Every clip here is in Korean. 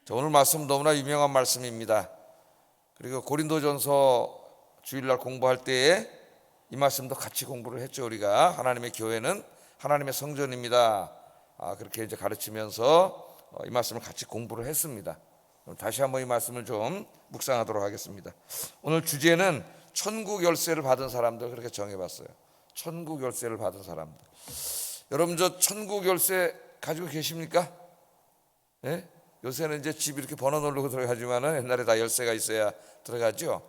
자, 오늘 말씀 너무나 유명한 말씀입니다. 그리고 고린도전서 주일날 공부할 때에 이 말씀도 같이 공부를 했죠. 우리가 하나님의 교회는 하나님의 성전입니다. 그렇게 이제 가르치면서 이 말씀을 같이 공부를 했습니다. 다시 한번 이 말씀을 좀 묵상하도록 하겠습니다. 오늘 주제는 천국 열쇠를 받은 사람들, 그렇게 정해봤어요. 천국 열쇠를 받은 사람들. 여러분, 저 천국 열쇠 가지고 계십니까? 네? 요새는 이제 집 이렇게 번호 누르고 들어가지만은 옛날에 다 열쇠가 있어야 들어가죠.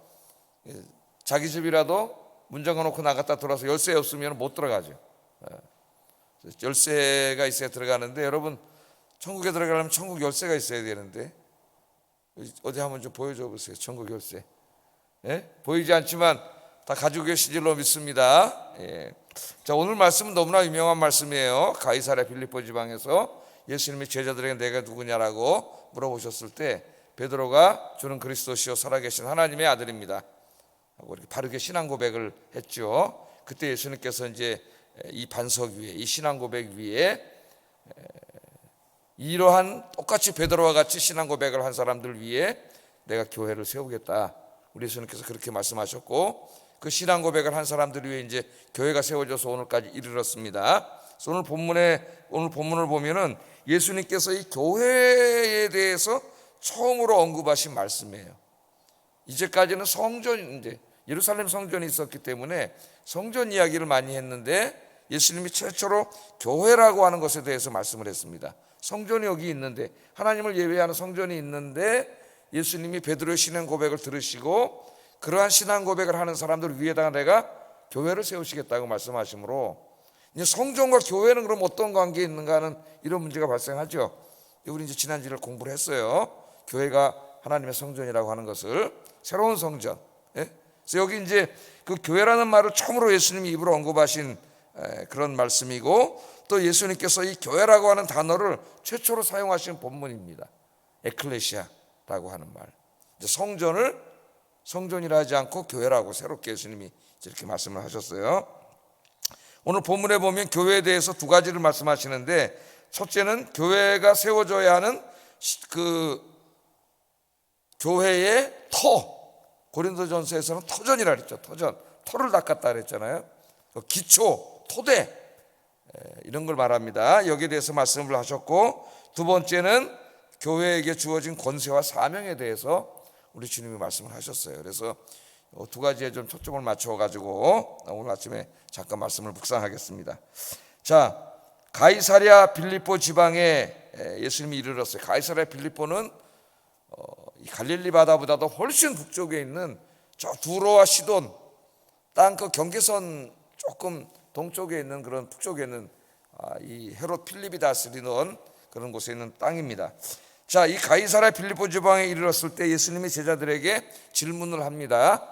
자기 집이라도 문 잠궈 놓고 나갔다 들어와서 열쇠 없으면 못 들어가죠. 열쇠가 있어야 들어가는데, 여러분 천국에 들어가려면 천국 열쇠가 있어야 되는데, 어디 한번 좀 보여줘 보세요. 천국 열쇠. 보이지 않지만 다 가지고 계신 줄로 믿습니다. 자, 오늘 말씀은 너무나 유명한 말씀이에요. 가이사랴 빌립보 지방에서 예수님이 제자들에게 내가 누구냐라고 물어보셨을 때 베드로가 주는 그리스도시요 살아계신 하나님의 아들입니다 하고 이렇게 바르게 신앙 고백을 했죠. 그때 예수님께서 이제 이 반석 위에, 이 신앙 고백 위에 이러한 똑같이 베드로와 같이 신앙 고백을 한 사람들 위에 내가 교회를 세우겠다. 우리 예수님께서 그렇게 말씀하셨고, 그 신앙 고백을 한 사람들 위에 이제 교회가 세워져서 오늘까지 이르렀습니다. 그래서 오늘 본문을 보면은 예수님께서 이 교회에 대해서 처음으로 언급하신 말씀이에요. 이제까지는 성전인데, 예루살렘 성전이 있었기 때문에 성전 이야기를 많이 했는데, 예수님이 최초로 교회라고 하는 것에 대해서 말씀을 했습니다. 성전이 여기 있는데, 하나님을 예배하는 성전이 있는데, 예수님이 베드로의 신앙 고백을 들으시고 그러한 신앙 고백을 하는 사람들 위에다가 내가 교회를 세우시겠다고 말씀하시므로, 이제 성전과 교회는 그럼 어떤 관계에 있는가 하는 이런 문제가 발생하죠. 우리 이제 지난주에 공부를 했어요. 교회가 하나님의 성전이라고 하는 것을, 새로운 성전. 그래서 여기 이제 그 교회라는 말을 처음으로 예수님이 입으로 언급하신 그런 말씀이고, 또 예수님께서 이 교회라고 하는 단어를 최초로 사용하신 본문입니다. 에클레시아라고 하는 말. 이제 성전을 성전이라 하지 않고 교회라고 새롭게 예수님이 이렇게 말씀을 하셨어요. 오늘 본문에 보면 교회에 대해서 두 가지를 말씀하시는데, 첫째는 교회가 세워져야 하는 그 교회의 터, 고린도전서에서는 터전이라 그랬죠. 터를 닦았다 그랬잖아요. 기초, 토대, 이런 걸 말합니다. 여기에 대해서 말씀을 하셨고, 두 번째는 교회에게 주어진 권세와 사명에 대해서 우리 주님이 말씀을 하셨어요. 그래서 두 가지에 좀 초점을 맞춰가지고 오늘 아침에 잠깐 말씀을 묵상하겠습니다. 자, 가이사랴 빌립보 지방에 예수님이 이르렀어요. 가이사랴 빌립보는 이 갈릴리 바다보다도 훨씬 북쪽에 있는 저 두로와 시돈 땅 그 경계선 조금 동쪽에 있는, 그런 북쪽에 있는 이 헤롯 필립이 다스리는 그런 곳에 있는 땅입니다. 자, 이 가이사랴 빌립보 지방에 이르렀을 때 예수님이 제자들에게 질문을 합니다.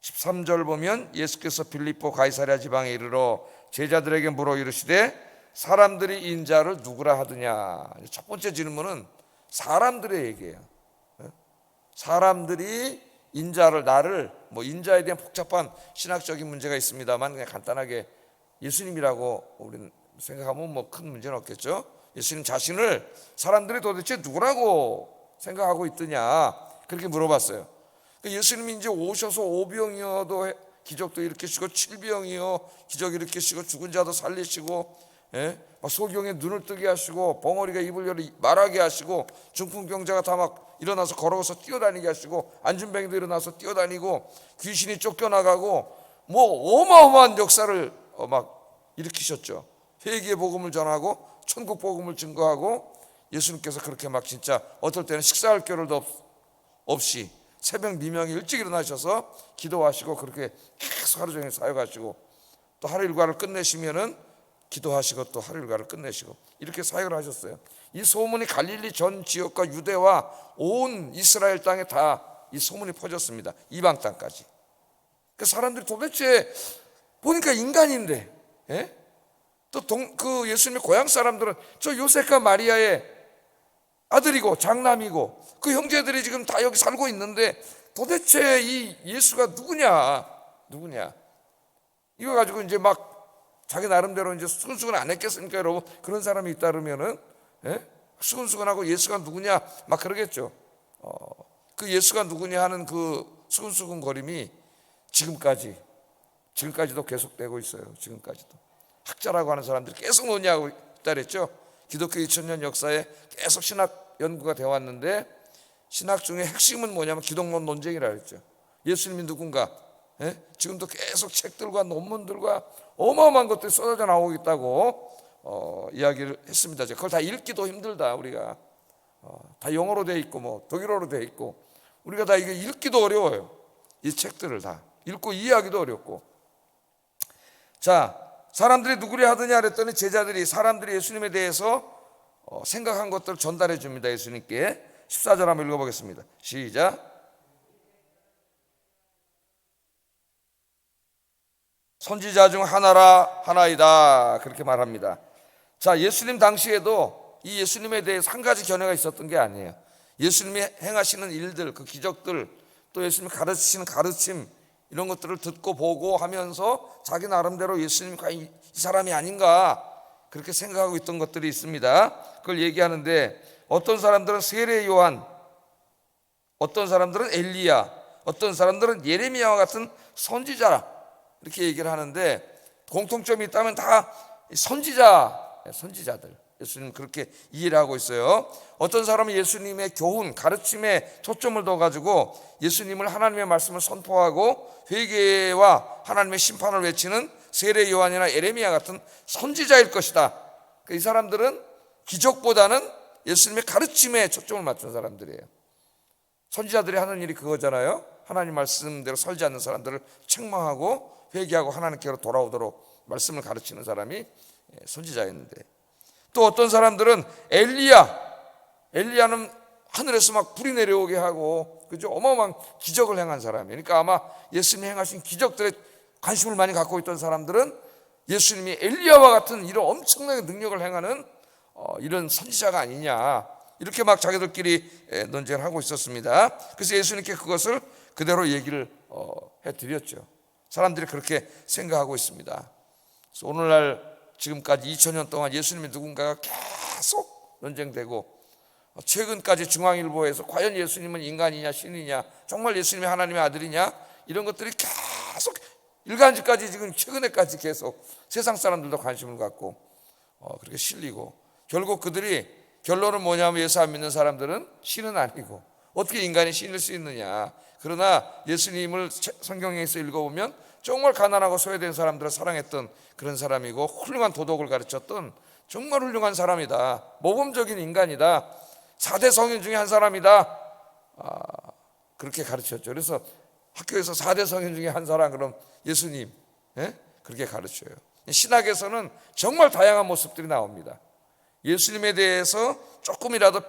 13절 보면 예수께서 빌립보 가이사랴 지방에 이르러 제자들에게 물어 이르시되 사람들이 인자를 누구라 하느냐. 첫 번째 질문은 사람들의 얘기예요. 사람들이 인자를, 나를, 인자에 대한 복잡한 신학적인 문제가 있습니다만 그냥 간단하게 예수님이라고 우리는 생각하면 큰 문제는 없겠죠. 예수님 자신을 사람들이 도대체 누구라고 생각하고 있더냐, 그렇게 물어봤어요. 예수님이 이제 오셔서 오병이어도 기적도 일으키시고, 칠병이어 기적 일으키시고, 죽은 자도 살리시고, 소경의 눈을 뜨게 하시고, 벙어리가 입을 열어 말하게 하시고, 중풍병자가 다 막 일어나서 걸어서 뛰어다니게 하시고, 안진뱅이도 일어나서 뛰어다니고, 귀신이 쫓겨나가고, 어마어마한 역사를 막 일으키셨죠. 회개의 복음을 전하고 천국 복음을 증거하고, 예수님께서 그렇게 막 진짜 어떨 때는 식사할 겨를도 없이 새벽 미명에 일찍 일어나셔서 기도하시고, 그렇게 계속 하루 종일 사역하시고, 또 하루 일과를 끝내시면은 기도하시고, 또 하루 일과를 끝내시고, 이렇게 사역을 하셨어요. 이 소문이 갈릴리 전 지역과 유대와 온 이스라엘 땅에 다 이 소문이 퍼졌습니다. 이방 땅까지. 그 사람들이 도대체 보니까 인간인데, 또 그 예수님의 고향 사람들은 저 요셉과 마리아의 아들이고 장남이고 그 형제들이 지금 다 여기 살고 있는데 도대체 이 예수가 누구냐 이거 가지고 이제 막 자기 나름대로 이제 수근수근 안 했겠습니까, 여러분? 그런 사람이 있다 그러면은 수근수근하고 예수가 누구냐 막 그러겠죠. 그 예수가 누구냐 하는 그 수근수근 거림이 지금까지도 계속되고 있어요. 지금까지도 학자라고 하는 사람들이 계속 논의하고 있다 그랬죠. 기독교 2000년 역사에 계속 신학 연구가 되어 왔는데, 신학 중에 핵심은 뭐냐면 기독론 논쟁이라 그랬죠. 예수님이 누군가, 지금도 계속 책들과 논문들과 어마어마한 것들이 쏟아져 나오고 있다고 이야기를 했습니다. 그걸 다 읽기도 힘들다. 우리가 다 영어로 돼 있고 뭐 독일어로 돼 있고, 우리가 다 이게 읽기도 어려워요. 이 책들을 다 읽고 이해하기도 어렵고. 자, 사람들이 누구를 하더냐 그랬더니 제자들이 사람들이 예수님에 대해서 생각한 것들을 전달해 줍니다. 예수님께. 14절 한번 읽어보겠습니다. 시작. 선지자 중 하나이다 그렇게 말합니다. 자, 예수님 당시에도 이 예수님에 대해서 한 가지 견해가 있었던 게 아니에요. 예수님이 행하시는 일들, 그 기적들, 또 예수님이 가르치시는 가르침, 이런 것들을 듣고 보고 하면서 자기 나름대로 예수님이 이 사람이 아닌가 그렇게 생각하고 있던 것들이 있습니다. 그걸 얘기하는데, 어떤 사람들은 세례 요한, 어떤 사람들은 엘리야, 어떤 사람들은 예레미야와 같은 선지자 이렇게 얘기를 하는데, 공통점이 있다면 다 선지자들, 예수님 그렇게 이해를 하고 있어요. 어떤 사람은 예수님의 교훈, 가르침에 초점을 둬가지고 예수님을 하나님의 말씀을 선포하고 회개와 하나님의 심판을 외치는 세례 요한이나 예레미야 같은 선지자일 것이다. 이 사람들은 기적보다는 예수님의 가르침에 초점을 맞춘 사람들이에요. 선지자들이 하는 일이 그거잖아요. 하나님 말씀대로 살지 않는 사람들을 책망하고 회개하고 하나님께로 돌아오도록 말씀을 가르치는 사람이 선지자였는데, 또 어떤 사람들은 엘리야는 하늘에서 막 불이 내려오게 하고, 그죠? 어마어마한 기적을 행한 사람이에요. 그러니까 아마 예수님이 행하신 기적들에 관심을 많이 갖고 있던 사람들은 예수님이 엘리야와 같은 이런 엄청나게 능력을 행하는 이런 선지자가 아니냐, 이렇게 막 자기들끼리 논쟁을 하고 있었습니다. 그래서 예수님께 그것을 그대로 얘기를 해드렸죠. 사람들이 그렇게 생각하고 있습니다. 그래서 오늘날 지금까지 2000년 동안 예수님이 누군가가 계속 논쟁되고, 최근까지 중앙일보에서 과연 예수님은 인간이냐 신이냐, 정말 예수님이 하나님의 아들이냐, 이런 것들이 계속 일간지까지 지금 최근에까지 계속 세상 사람들도 관심을 갖고 그렇게 실리고, 결국 그들이 결론은 뭐냐면 예수 안 믿는 사람들은 신은 아니고 어떻게 인간이 신일 수 있느냐. 그러나 예수님을 성경에서 읽어보면 정말 가난하고 소외된 사람들을 사랑했던 그런 사람이고, 훌륭한 도덕을 가르쳤던 정말 훌륭한 사람이다. 모범적인 인간이다. 4대 성인 중에 한 사람이다. 그렇게 가르쳤죠. 그래서 학교에서 4대 성인 중에 한 사람, 그럼 예수님, 그렇게 가르쳐요. 신학에서는 정말 다양한 모습들이 나옵니다. 예수님에 대해서 조금이라도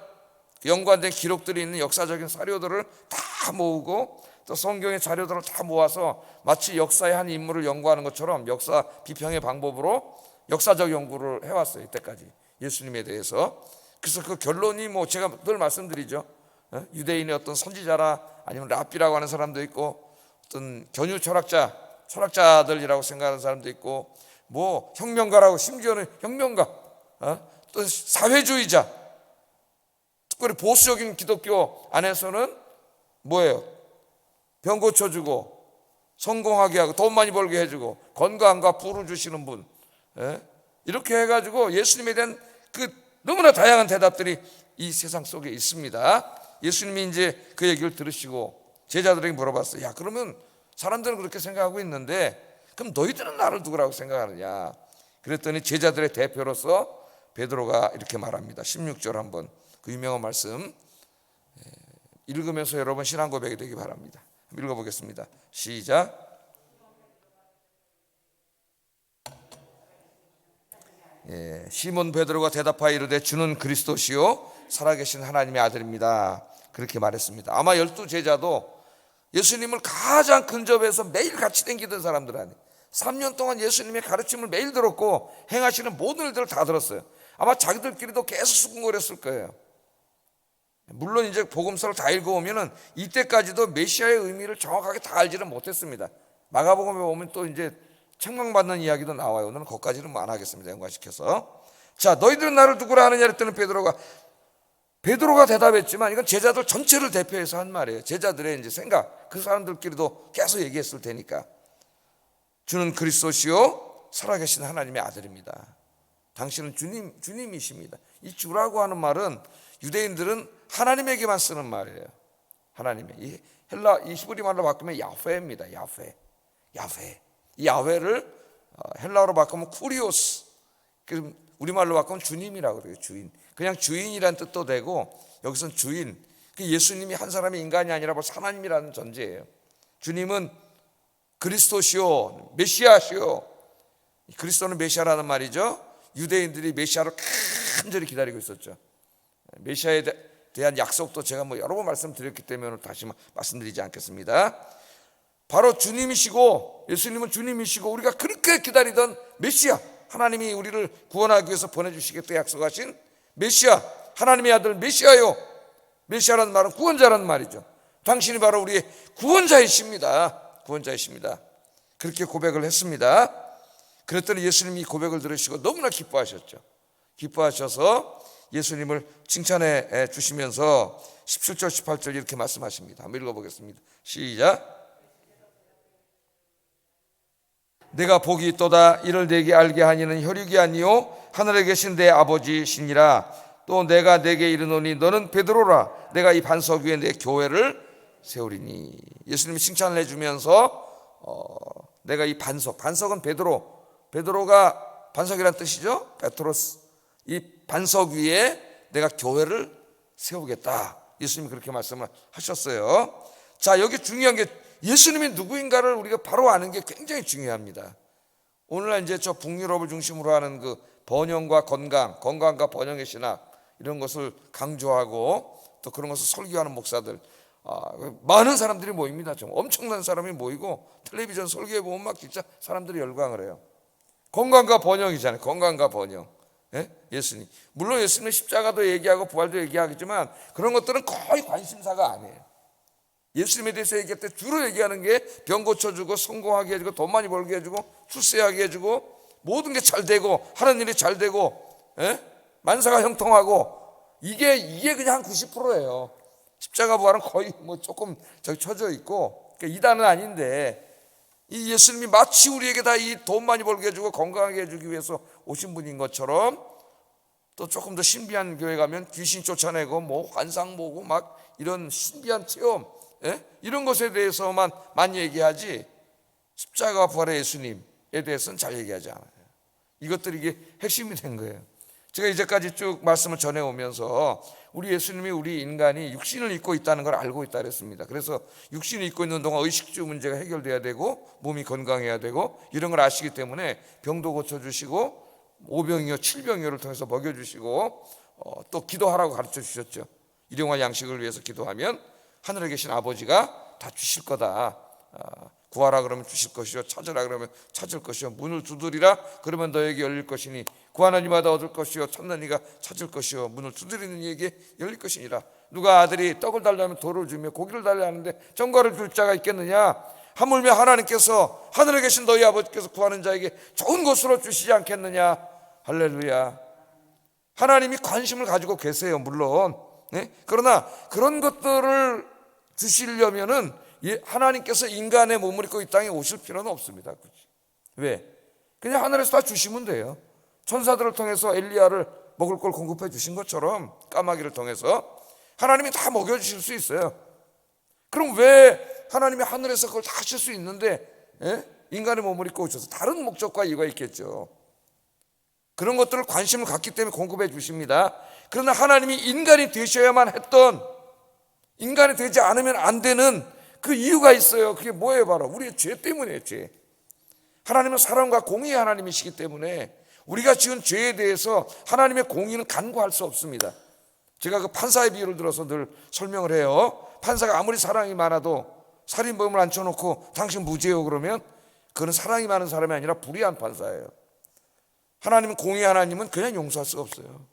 연관된 기록들이 있는 역사적인 사료들을 다 모으고, 또 성경의 자료들을 다 모아서 마치 역사의 한 인물을 연구하는 것처럼 역사 비평의 방법으로 역사적 연구를 해왔어요. 이때까지 예수님에 대해서. 그래서 그 결론이 뭐 제가 늘 말씀드리죠. 유대인의 어떤 선지자라, 아니면 랍비라고 하는 사람도 있고, 어떤 견유 철학자들이라고 생각하는 사람도 있고, 뭐 혁명가라고, 심지어는 혁명가, 또 사회주의자, 특별히 보수적인 기독교 안에서는 뭐예요? 병 고쳐주고 성공하게 하고 돈 많이 벌게 해주고 건강과 부를 주시는 분, 이렇게 해가지고 예수님에 대한 그 너무나 다양한 대답들이 이 세상 속에 있습니다. 예수님이 이제 그 얘기를 들으시고 제자들에게 물어봤어요. 야, 그러면 사람들은 그렇게 생각하고 있는데 그럼 너희들은 나를 누구라고 생각하느냐. 그랬더니 제자들의 대표로서 베드로가 이렇게 말합니다. 16절 한번 그 유명한 말씀 읽으면서 여러분 신앙 고백이 되기 바랍니다. 읽어보겠습니다. 시작. 시몬 베드로가 대답하여 이르되 주는 그리스도시요 살아계신 하나님의 아들입니다. 그렇게 말했습니다. 아마 12제자도 예수님을 가장 근접해서 매일 같이 댕기던 사람들 아니에요. 3년 동안 예수님의 가르침을 매일 들었고 행하시는 모든 일들을 다 들었어요. 아마 자기들끼리도 계속 수군거렸을 거예요. 물론 이제 복음서를 다 읽어오면은 이때까지도 메시아의 의미를 정확하게 다 알지는 못했습니다. 마가복음에 보면 또 이제 책망받는 이야기도 나와요. 오늘은 거기까지는 안 하겠습니다. 연관시켜서. 자, 너희들은 나를 누구라 하느냐 했더니 베드로가 베드로가 대답했지만 이건 제자들 전체를 대표해서 한 말이에요. 제자들의 이제 생각, 그 사람들끼리도 계속 얘기했을 테니까. 주는 그리스도시요 살아계신 하나님의 아들입니다. 당신은 주님이십니다. 이 주라고 하는 말은 유대인들은 하나님에게만 쓰는 말이에요. 하나님의 이 히브리 말로 바꾸면 야훼입니다. 야훼. 이 야훼를 헬라어로 바꾸면 쿠리오스. 우리말로 바꾸면 주님이라고 그래요. 주인. 그냥 주인이란 뜻도 되고 여기서는 주인. 예수님이 한 사람의 인간이 아니라 벌써 하나님이라는 존재예요. 주님은 그리스도시요 메시아시요. 그리스도는 메시아라는 말이죠. 유대인들이 메시아를 간절히 기다리고 있었죠. 메시아에 대한 약속도 제가 여러 번 말씀드렸기 때문에 다시 말씀드리지 않겠습니다. 바로 주님이시고 예수님은 주님이시고 우리가 그렇게 기다리던 메시아, 하나님이 우리를 구원하기 위해서 보내주시겠다 약속하신 메시아, 하나님의 아들 메시아요. 메시아라는 말은 구원자라는 말이죠. 당신이 바로 우리의 구원자이십니다. 그렇게 고백을 했습니다. 그랬더니 예수님이 고백을 들으시고 너무나 기뻐하셨죠. 기뻐하셔서 예수님을 칭찬해 주시면서 17절 18절 이렇게 말씀하십니다. 한번 읽어보겠습니다. 시작. 내가 복이 있도다. 이를 내게 알게 하니는 혈육이 아니요 하늘에 계신 내 아버지시니라. 또 내가 내게 이르노니 너는 베드로라. 내가 이 반석 위에 내 교회를 세우리니. 예수님이 칭찬을 해주면서 내가 이 반석은 베드로가 반석이란 뜻이죠. 베트로스. 이 반석 위에 내가 교회를 세우겠다. 예수님이 그렇게 말씀을 하셨어요. 자, 여기 중요한 게 예수님이 누구인가를 우리가 바로 아는 게 굉장히 중요합니다. 오늘날 이제 저 북유럽을 중심으로 하는 그 번영과 건강과 번영의 신학 이런 것을 강조하고 또 그런 것을 설교하는 목사들 많은 사람들이 모입니다. 좀 엄청난 사람이 모이고 텔레비전 설교에 보면 막 진짜 사람들이 열광을 해요. 건강과 번영이잖아요. 건강과 번영. 예? 예수님. 물론 예수님은 십자가도 얘기하고 부활도 얘기하겠지만 그런 것들은 거의 관심사가 아니에요. 예수님에 대해서 얘기할 때 주로 얘기하는 게 병 고쳐주고 성공하게 해주고 돈 많이 벌게 해주고 출세하게 해주고 모든 게 잘 되고 하는 일이 잘 되고 만사가 형통하고 이게 그냥 한 90%예요. 십자가 부활은 거의 조금 저기 쳐져 있고 그러니까 이단은 아닌데 이 예수님이 마치 우리에게 다 이 돈 많이 벌게 해주고 건강하게 해주기 위해서 오신 분인 것처럼 또 조금 더 신비한 교회 가면 귀신 쫓아내고 환상 보고 막 이런 신비한 체험 이런 것에 대해서만 많이 얘기하지 십자가 부활의 예수님에 대해서는 잘 얘기하지 않아요. 이것들이 이게 핵심이 된 거예요. 제가 이제까지 쭉 말씀을 전해오면서 우리 예수님이 우리 인간이 육신을 입고 있다는 걸 알고 있다 그랬습니다. 그래서 육신을 입고 있는 동안 의식주 문제가 해결돼야 되고 몸이 건강해야 되고 이런 걸 아시기 때문에 병도 고쳐주시고 오병이어 칠병이어를 통해서 먹여주시고 또 기도하라고 가르쳐 주셨죠. 일용할 양식을 위해서 기도하면 하늘에 계신 아버지가 다 주실 거다. 구하라 그러면 주실 것이요 찾으라 그러면 찾을 것이요 문을 두드리라 그러면 너에게 열릴 것이니 구하는 이마다 얻을 것이요 찾는 이가 찾을 것이요 문을 두드리는 이에게 열릴 것이니라. 누가 아들이 떡을 달라면 돌을 주며 고기를 달라 하는데 전과를 줄 자가 있겠느냐. 하물며 하나님께서 하늘에 계신 너희 아버지께서 구하는 자에게 좋은 것으로 주시지 않겠느냐. 할렐루야. 하나님이 관심을 가지고 계세요. 물론 그러나 그런 것들을 주시려면은 하나님께서 인간의 몸을 입고 이 땅에 오실 필요는 없습니다. 왜? 그냥 하늘에서 다 주시면 돼요. 천사들을 통해서 엘리야를 먹을 걸 공급해 주신 것처럼 까마귀를 통해서 하나님이 다 먹여주실 수 있어요. 그럼 왜 하나님이 하늘에서 그걸 다 하실 수 있는데 인간의 몸을 입고 오셔서 다른 목적과 이유가 있겠죠. 그런 것들을 관심을 갖기 때문에 공급해 주십니다. 그러나 하나님이 인간이 되셔야만 했던 인간이 되지 않으면 안 되는 그 이유가 있어요. 그게 뭐예요? 바로 우리의 죄 때문이에요. 죄. 하나님은 사랑과 공의의 하나님이시기 때문에 우리가 지은 죄에 대해서 하나님의 공의는 간구할 수 없습니다. 제가 그 판사의 비유를 들어서 늘 설명을 해요. 판사가 아무리 사랑이 많아도 살인범을 앉혀놓고 당신 무죄요 그러면 그건 사랑이 많은 사람이 아니라 불의한 판사예요. 하나님은 공의의 하나님은 그냥 용서할 수가 없어요.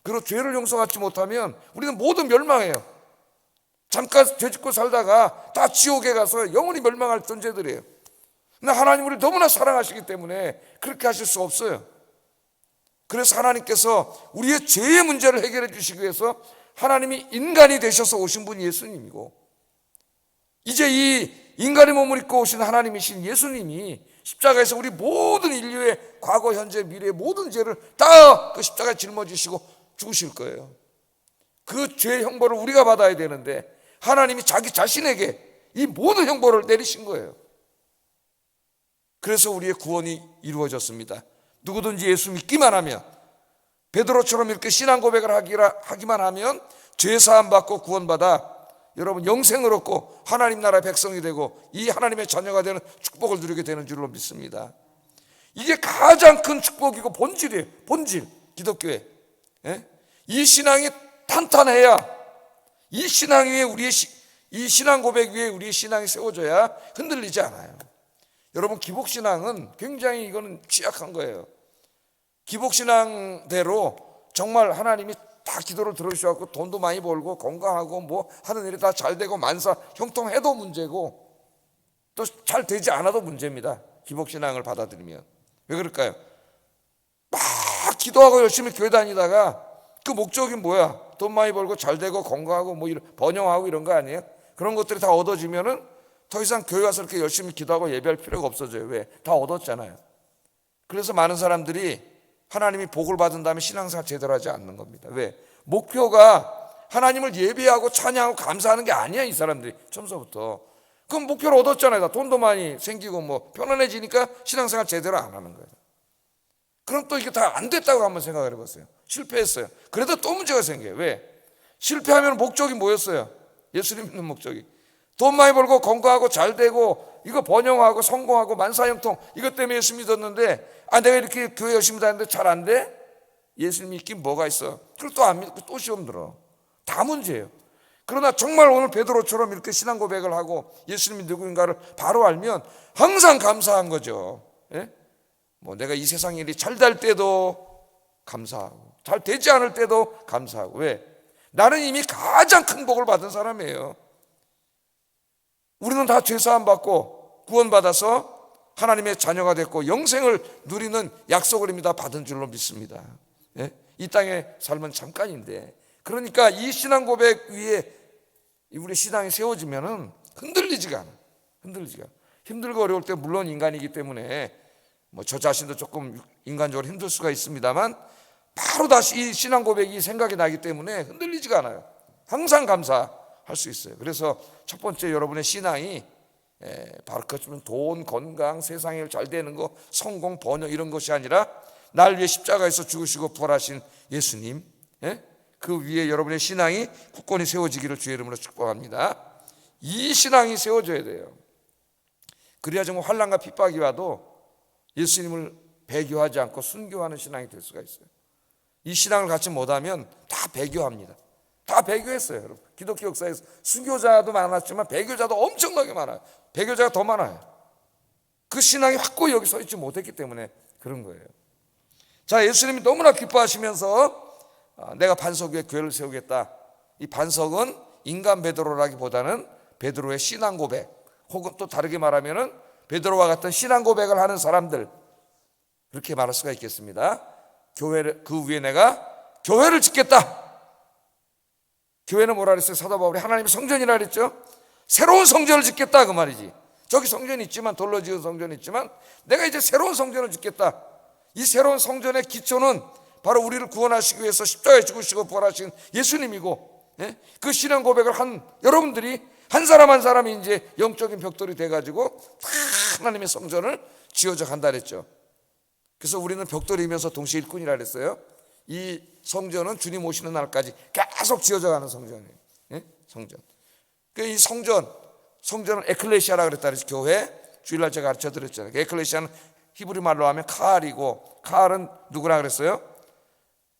그리고 죄를 용서하지 못하면 우리는 모두 멸망해요. 잠깐 죄짓고 살다가 다 지옥에 가서 영원히 멸망할 존재들이에요. 근데 하나님 우리를 너무나 사랑하시기 때문에 그렇게 하실 수 없어요. 그래서 하나님께서 우리의 죄의 문제를 해결해 주시기 위해서 하나님이 인간이 되셔서 오신 분이 예수님이고, 이제 이 인간의 몸을 입고 오신 하나님이신 예수님이 십자가에서 우리 모든 인류의 과거, 현재, 미래의 모든 죄를 다 그 십자가에 짊어지시고 죽으실 거예요. 그 죄의 형벌을 우리가 받아야 되는데 하나님이 자기 자신에게 이 모든 형벌을 내리신 거예요. 그래서 우리의 구원이 이루어졌습니다. 누구든지 예수 믿기만 하면, 베드로처럼 이렇게 신앙 고백을 하기만 하면 죄 사함 받고 구원받아 여러분 영생을 얻고 하나님 나라의 백성이 되고 이 하나님의 자녀가 되는 축복을 누리게 되는 줄로 믿습니다. 이게 가장 큰 축복이고 본질이에요. 본질, 기독교의. 이 신앙이 탄탄해야, 이 신앙 위에 이 신앙 고백 위에 우리의 신앙이 세워져야 흔들리지 않아요. 여러분, 기복신앙은 굉장히 이거는 취약한 거예요. 기복신앙대로 정말 하나님이 다 기도를 들어주셔서 돈도 많이 벌고 건강하고 뭐 하는 일이 다 잘 되고 만사 형통해도 문제고 또 잘 되지 않아도 문제입니다. 기복신앙을 받아들이면. 왜 그럴까요? 막 기도하고 열심히 교회 다니다가 그 목적이 뭐야? 돈 많이 벌고 잘 되고 건강하고 뭐 이런 번영하고 이런 거 아니에요? 그런 것들이 다 얻어지면은 더 이상 교회 와서 이렇게 열심히 기도하고 예배할 필요가 없어져요. 왜? 다 얻었잖아요. 그래서 많은 사람들이 하나님이 복을 받은 다음에 신앙생활 제대로 하지 않는 겁니다. 왜? 목표가 하나님을 예배하고 찬양하고 감사하는 게 아니야, 이 사람들이 처음서부터. 그럼 목표를 얻었잖아요. 다 돈도 많이 생기고 뭐 편안해지니까 신앙생활 제대로 안 하는 거예요. 그럼 또 이게 다 안 됐다고 한번 생각을 해봤어요. 실패했어요. 그래도 또 문제가 생겨요. 왜? 실패하면 목적이 뭐였어요? 예수님 믿는 목적이. 돈 많이 벌고 건강하고 잘 되고 이거 번영하고 성공하고 만사형통 이것 때문에 예수 믿었는데 내가 이렇게 교회 열심히 다니는데 잘 안 돼? 예수님 믿긴 뭐가 있어? 그걸 또 안 믿고 또 시험 들어. 다 문제예요. 그러나 정말 오늘 베드로처럼 이렇게 신앙 고백을 하고 예수님이 누구인가를 바로 알면 항상 감사한 거죠. 예? 뭐 내가 이 세상 일이 잘 될 때도 감사하고 잘 되지 않을 때도 감사하고. 왜? 나는 이미 가장 큰 복을 받은 사람이에요. 우리는 다 죄사함 받고 구원받아서 하나님의 자녀가 됐고 영생을 누리는 약속을 이미 다 받은 줄로 믿습니다. 예? 이 땅의 삶은 잠깐인데, 그러니까 이 신앙 고백 위에 우리 신앙이 세워지면은 흔들리지가 않아. 흔들리지가 않아. 힘들고 어려울 때 물론 인간이기 때문에 뭐 저 자신도 조금 인간적으로 힘들 수가 있습니다만 바로 다시 이 신앙 고백이 생각이 나기 때문에 흔들리지가 않아요. 항상 감사할 수 있어요. 그래서 첫 번째 여러분의 신앙이 바로 그것은 돈, 건강, 세상에 잘 되는 거, 성공, 번영 이런 것이 아니라 날 위해 십자가에서 죽으시고 부활하신 예수님, 그 위에 여러분의 신앙이 굳건히 세워지기를 주의 이름으로 축복합니다. 이 신앙이 세워져야 돼요. 그래야 정말 환난과 핍박이 와도 예수님을 배교하지 않고 순교하는 신앙이 될 수가 있어요. 이 신앙을 갖지 못하면 다 배교합니다. 다 배교했어요, 여러분. 기독교 역사에서 순교자도 많았지만 배교자도 엄청나게 많아요. 배교자가 더 많아요. 그 신앙이 확고히 여기 서 있지 못했기 때문에 그런 거예요. 자, 예수님이 너무나 기뻐하시면서 내가 반석 위에 교회를 세우겠다. 이 반석은 인간 베드로라기보다는 베드로의 신앙 고백, 혹은 또 다르게 말하면은 베드로와 같은 신앙 고백을 하는 사람들, 그렇게 말할 수가 있겠습니다. 교회를, 그 위에 내가 교회를 짓겠다. 교회는 뭐라 그랬어요? 사도 바울이 하나님의 성전이라 그랬죠. 새로운 성전을 짓겠다 그 말이지. 저기 성전이 있지만, 돌로 지은 성전이 있지만 내가 이제 새로운 성전을 짓겠다. 이 새로운 성전의 기초는 바로 우리를 구원하시기 위해서 십자가에 죽으시고 부활하신 예수님이고, 그 신앙 고백을 한 여러분들이 한 사람 한 사람이 이제 영적인 벽돌이 돼가지고 다 하나님의 성전을 지어져 간다 그랬죠. 그래서 우리는 벽돌이면서 동시에 일꾼이라 그랬어요. 이 성전은 주님 오시는 날까지 계속 지어져 가는 성전이에요. 성전. 이 성전은 에클레시아라 그랬다 그랬죠. 교회. 주일날 제가 가르쳐 드렸잖아요. 에클레시아는 히브리 말로 하면 카알이고, 카알은 누구라 그랬어요?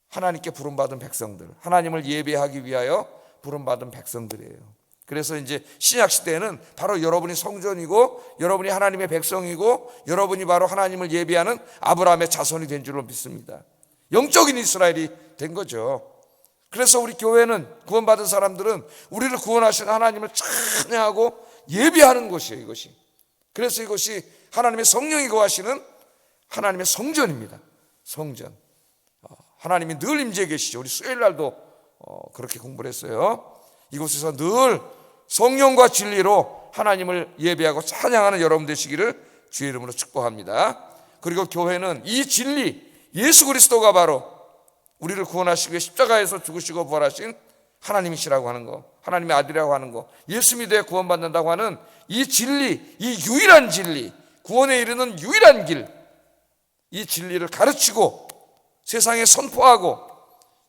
하나님께 부름받은 백성들, 하나님을 예배하기 위하여 부름받은 백성들이에요. 그래서 이제 신약 시대에는 바로 여러분이 성전이고, 여러분이 하나님의 백성이고, 여러분이 바로 하나님을 예배하는 아브라함의 자손이 된 줄로 믿습니다. 영적인 이스라엘이 된 거죠. 그래서 우리 교회는, 구원받은 사람들은 우리를 구원하신 하나님을 찬양하고 예배하는 곳이에요, 이것이. 그래서 이것이 하나님의 성령이 거하시는 하나님의 성전입니다. 성전. 하나님이 늘 임재해 계시죠. 우리 수요일 날도 그렇게 공부를 했어요. 이곳에서 늘 성령과 진리로 하나님을 예배하고 찬양하는 여러분 되시기를 주의 이름으로 축복합니다. 그리고 교회는 이 진리, 예수 그리스도가 바로 우리를 구원하시기 위해 십자가에서 죽으시고 부활하신 하나님이시라고 하는 거, 하나님의 아들이라고 하는 거, 예수 믿어야 구원받는다고 하는 이 진리, 이 유일한 진리, 구원에 이르는 유일한 길, 이 진리를 가르치고 세상에 선포하고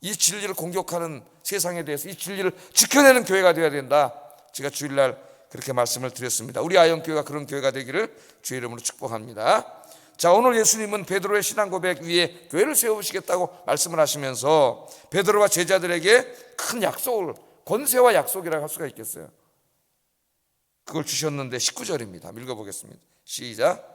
이 진리를 공격하는 세상에 대해서 이 진리를 지켜내는 교회가 되어야 된다. 제가 주일날 그렇게 말씀을 드렸습니다. 우리 아영교회가 그런 교회가 되기를 주의 이름으로 축복합니다. 자, 오늘 예수님은 베드로의 신앙 고백 위에 교회를 세우시겠다고 말씀을 하시면서 베드로와 제자들에게 큰 약속을, 권세와 약속이라고 할 수가 있겠어요. 그걸 주셨는데 19절입니다. 읽어보겠습니다. 시작.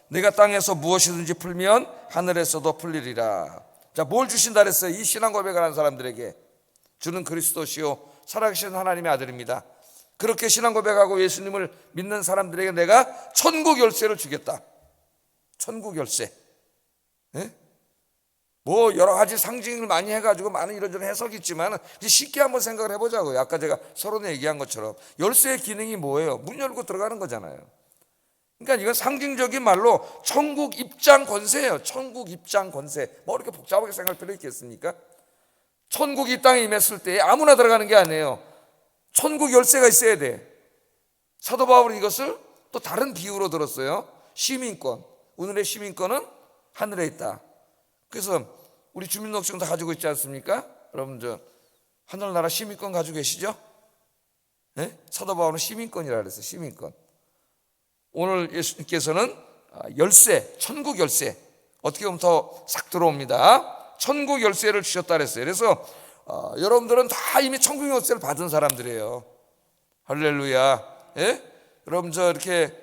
내가 땅에서 무엇이든지 풀면 하늘에서도 풀리리라. 자, 뭘 주신다 그랬어요? 이 신앙 고백을 하는 사람들에게 주는 그리스도시요 살아계신 하나님의 아들입니다. 그렇게 신앙 고백하고 예수님을 믿는 사람들에게 내가 천국 열쇠를 주겠다. 천국 열쇠. 네? 뭐 여러 가지 상징을 많이 해가지고 많은 이런저런 해석이 있지만 쉽게 한번 생각을 해보자고요. 아까 제가 서론에 얘기한 것처럼 열쇠의 기능이 뭐예요? 문 열고 들어가는 거잖아요. 그러니까 이건 상징적인 말로 천국 입장 권세예요. 천국 입장 권세. 뭐 이렇게 복잡하게 생각할 필요 있겠습니까? 천국이 이 땅에 임했을 때 아무나 들어가는 게 아니에요. 천국 열쇠가 있어야 돼. 사도 바울은 이것을 또 다른 비유로 들었어요. 시민권. 오늘의 시민권은 하늘에 있다. 그래서 우리 주민등록증도 가지고 있지 않습니까? 여러분 저 하늘나라 시민권 가지고 계시죠? 네? 사도 바울은 시민권이라 그랬어요. 시민권. 오늘 예수님께서는 열쇠, 천국 열쇠, 어떻게 보면 더 싹 들어옵니다. 천국 열쇠를 주셨다 그랬어요. 그래서 여러분들은 다 이미 천국 열쇠를 받은 사람들이에요. 할렐루야. 예? 여러분 저 이렇게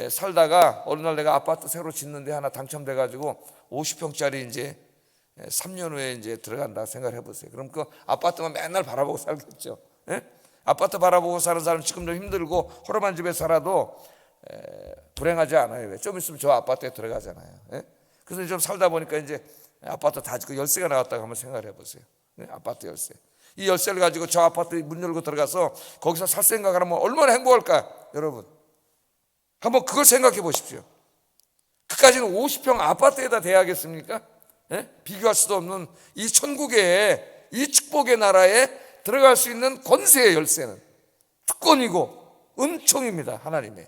살다가 어느 날 내가 아파트 새로 짓는데 하나 당첨돼 가지고 50평짜리 이제 3년 후에 이제 들어간다 생각을 해보세요. 그럼 그 아파트만 맨날 바라보고 살겠죠. 예? 아파트 바라보고 사는 사람 지금 좀 힘들고 허름한 집에 살아도 불행하지 않아요. 왜? 좀 있으면 저 아파트에 들어가잖아요. 예? 그래서 좀 살다 보니까 이제 아파트 다 짓고 열쇠가 나왔다고 한번 생각을 해보세요. 네? 아파트 열쇠. 이 열쇠를 가지고 저 아파트 문 열고 들어가서 거기서 살 생각을 하면 얼마나 행복할까, 여러분. 한번 그걸 생각해 보십시오. 그까지는 50평 아파트에다 대야겠습니까? 예? 비교할 수도 없는 이 천국의 이 축복의 나라에 들어갈 수 있는 권세의 열쇠는 특권이고 은총입니다. 하나님의.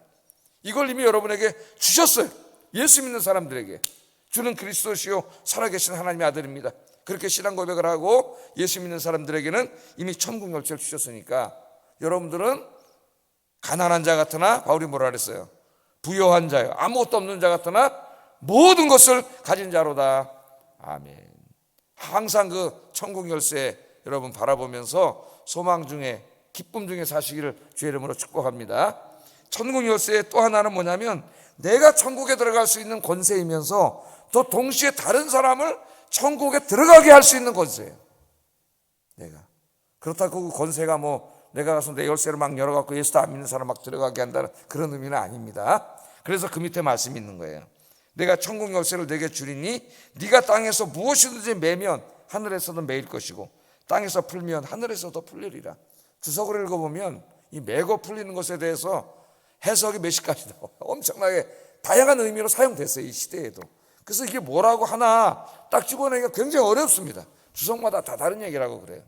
이걸 이미 여러분에게 주셨어요. 예수 믿는 사람들에게. 주는 그리스도시요 살아계신 하나님의 아들입니다. 그렇게 신앙 고백을 하고 예수 믿는 사람들에게는 이미 천국 열쇠를 주셨으니까 여러분들은 가난한 자 같으나 바울이 뭐라 그랬어요? 부요한 자요, 아무것도 없는 자 같으나 모든 것을 가진 자로다. 아멘. 항상 그 천국 열쇠 여러분 바라보면서 소망 중에 기쁨 중에 사시기를 주의 이름으로 축복합니다. 천국 열쇠의 또 하나는 뭐냐면 내가 천국에 들어갈 수 있는 권세이면서 또 동시에 다른 사람을 천국에 들어가게 할 수 있는 권세예요. 내가. 그렇다고 그 권세가 뭐 내가 가서 내 열쇠를 막 열어갖고 예수도 안 믿는 사람 막 들어가게 한다는 그런 의미는 아닙니다. 그래서 그 밑에 말씀이 있는 거예요. 내가 천국 열쇠를 내게 주리니 네가 땅에서 무엇이든지 매면 하늘에서도 매일 것이고 땅에서 풀면 하늘에서도 풀리리라. 주석을 읽어보면 이 매고 풀리는 것에 대해서 해석이 몇십 가지다. 엄청나게 다양한 의미로 사용됐어요. 이 시대에도. 그래서 이게 뭐라고 하나 딱 집어내기가 굉장히 어렵습니다. 주석마다 다 다른 얘기라고 그래요.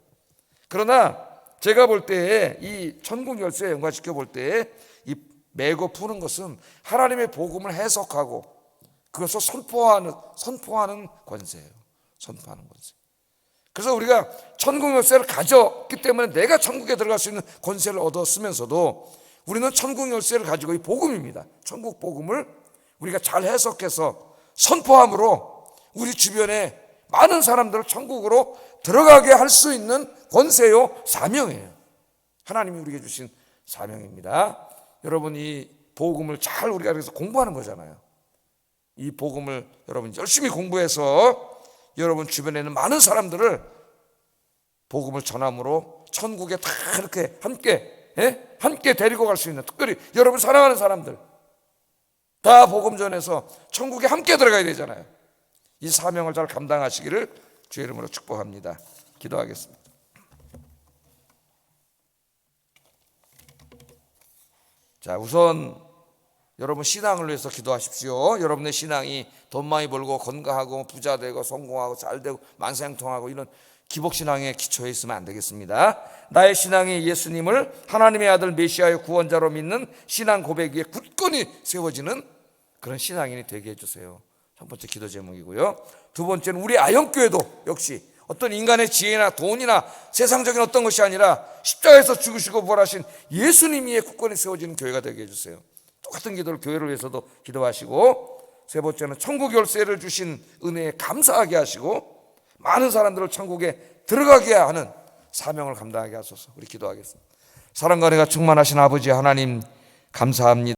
그러나 제가 볼 때에 이 천국 열쇠에 연관시켜 볼 때에 이 매고 푸는 것은 하나님의 복음을 해석하고 그것을 선포하는 권세예요. 선포하는 권세. 그래서 우리가 천국 열쇠를 가졌기 때문에 내가 천국에 들어갈 수 있는 권세를 얻었으면서도 우리는 천국 열쇠를 가지고 이 복음입니다. 천국 복음을 우리가 잘 해석해서 선포함으로 우리 주변에 많은 사람들을 천국으로 들어가게 할 수 있는 권세요 사명이에요. 하나님이 우리에게 주신 사명입니다. 여러분 이 복음을 잘 우리가 그래서 공부하는 거잖아요. 이 복음을 여러분 열심히 공부해서 여러분 주변에 있는 많은 사람들을 복음을 전함으로 천국에 다 이렇게 함께 데리고 갈 수 있는, 특별히 여러분 사랑하는 사람들 다 복음 전해서 천국에 함께 들어가야 되잖아요. 이 사명을 잘 감당하시기를 주의 이름으로 축복합니다. 기도하겠습니다. 자, 우선 여러분 신앙을 위해서 기도하십시오. 여러분의 신앙이 돈 많이 벌고 건강하고 부자 되고 성공하고 잘 되고 만사형통하고 이런 기복신앙의 기초에 있으면 안 되겠습니다. 나의 신앙이 예수님을 하나님의 아들 메시아의 구원자로 믿는 신앙 고백 위에 굳건히 세워지는 그런 신앙인이 되게 해주세요. 첫 번째 기도 제목이고요. 두 번째는 우리 아영교회도 역시 어떤 인간의 지혜나 돈이나 세상적인 어떤 것이 아니라 십자가에서 죽으시고 부활하신 예수님 위에 굳건히 세워지는 교회가 되게 해주세요. 똑같은 기도를 교회를 위해서도 기도하시고, 세 번째는 천국 열쇠를 주신 은혜에 감사하게 하시고 많은 사람들을 천국에 들어가게 하는 사명을 감당하게 하소서. 우리 기도하겠습니다. 사랑과 은혜가 충만하신 아버지 하나님 감사합니다.